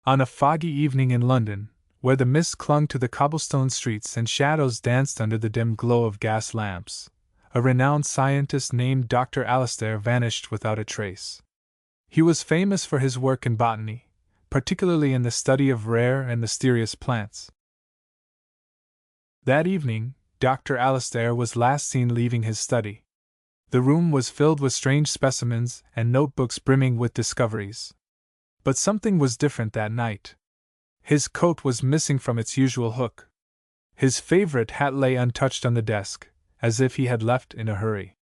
On a foggy evening in London, where the mist clung to the cobblestone streets and shadows danced under the dim glow of gas lamps, a renowned scientist named Dr. Alistair vanished without a trace. He was famous for his work in botany, particularly in the study of rare and mysterious plants. That evening, Dr. Alistair was last seen leaving his study. The room was filled with strange specimens and notebooks brimming with discoveries. But something was different that night. His coat was missing from its usual hook. His favorite hat lay untouched on the desk, as if he had left in a hurry.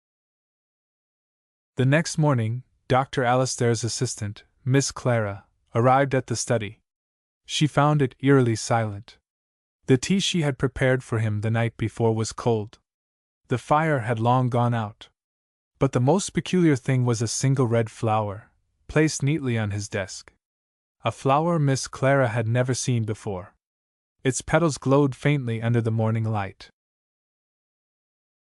The next morning, Dr. Alistair's assistant, Miss Clara, arrived at the study. She found it eerily silent. The tea she had prepared for him the night before was cold. The fire had long gone out. But the most peculiar thing was a single red flower, placed neatly on his desk. A flower Miss Clara had never seen before. Its petals glowed faintly under the morning light.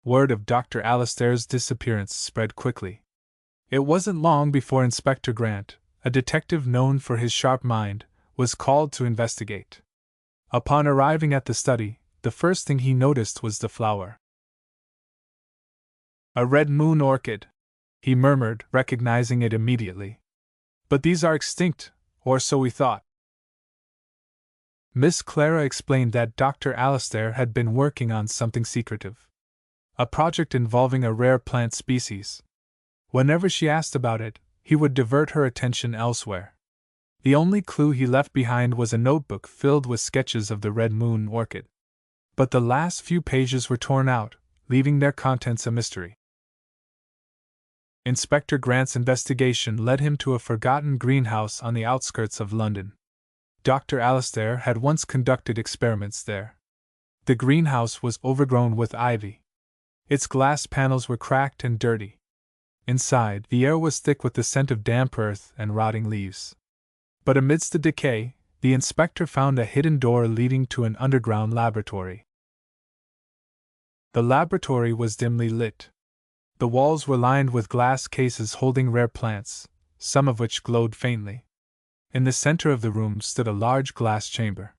Word of Dr. Alistair's disappearance spread quickly. It wasn't long before Inspector Grant, a detective known for his sharp mind, was called to investigate. Upon arriving at the study, the first thing he noticed was the flower. "A red moon orchid," he murmured, recognizing it immediately. "But these are extinct, or so we thought." Miss Clara explained that Dr. Alistair had been working on something secretive. A project involving a rare plant species. Whenever she asked about it, he would divert her attention elsewhere. The only clue he left behind was a notebook filled with sketches of the red moon orchid. But the last few pages were torn out, leaving their contents a mystery. Inspector Grant's investigation led him to a forgotten greenhouse on the outskirts of London. Dr. Alistair had once conducted experiments there. The greenhouse was overgrown with ivy. Its glass panels were cracked and dirty. Inside, the air was thick with the scent of damp earth and rotting leaves. But amidst the decay, the inspector found a hidden door leading to an underground laboratory. The laboratory was dimly lit. The walls were lined with glass cases holding rare plants, some of which glowed faintly. In the center of the room stood a large glass chamber.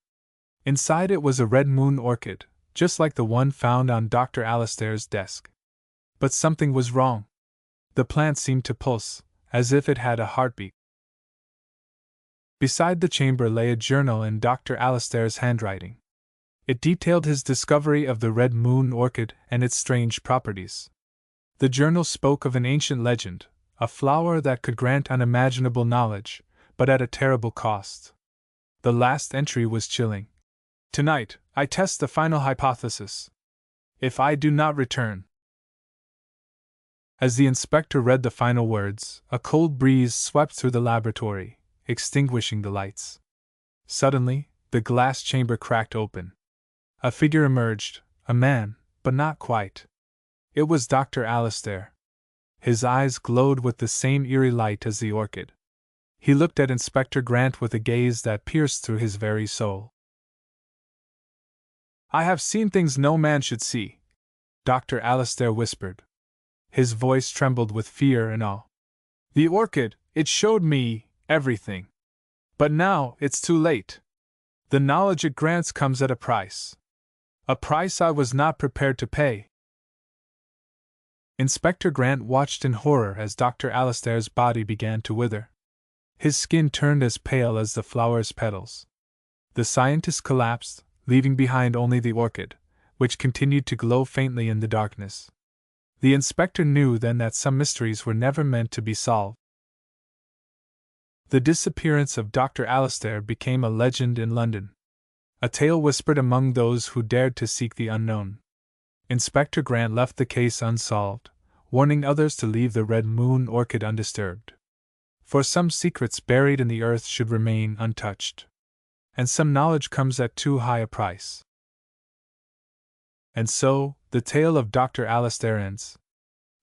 Inside it was a red moon orchid, just like the one found on Dr. Alistair's desk. But something was wrong. The plant seemed to pulse, as if it had a heartbeat. Beside the chamber lay a journal in Dr. Alistair's handwriting. It detailed his discovery of the red moon orchid and its strange properties. The journal spoke of an ancient legend, a flower that could grant unimaginable knowledge, but at a terrible cost. The last entry was chilling. "Tonight, I test the final hypothesis. If I do not return." As the inspector read the final words, a cold breeze swept through the laboratory, extinguishing the lights. Suddenly, the glass chamber cracked open. A figure emerged, a man, but not quite. It was Dr. Alistair. His eyes glowed with the same eerie light as the orchid. He looked at Inspector Grant with a gaze that pierced through his very soul. "I have seen things no man should see," Dr. Alistair whispered. His voice trembled with fear and awe. "The orchid, it showed me everything. But now it's too late. The knowledge it grants comes at a price. A price I was not prepared to pay." Inspector Grant watched in horror as Dr. Alistair's body began to wither. His skin turned as pale as the flower's petals. The scientist collapsed, leaving behind only the orchid, which continued to glow faintly in the darkness. The inspector knew then that some mysteries were never meant to be solved. The disappearance of Dr. Alistair became a legend in London. A tale whispered among those who dared to seek the unknown. Inspector Grant left the case unsolved, warning others to leave the red moon orchid undisturbed. For some secrets buried in the earth should remain untouched. And some knowledge comes at too high a price. And so, the tale of Dr. Alistair ends.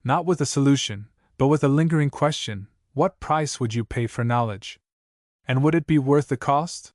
Not with a solution, but with a lingering question: what price would you pay for knowledge? And would it be worth the cost?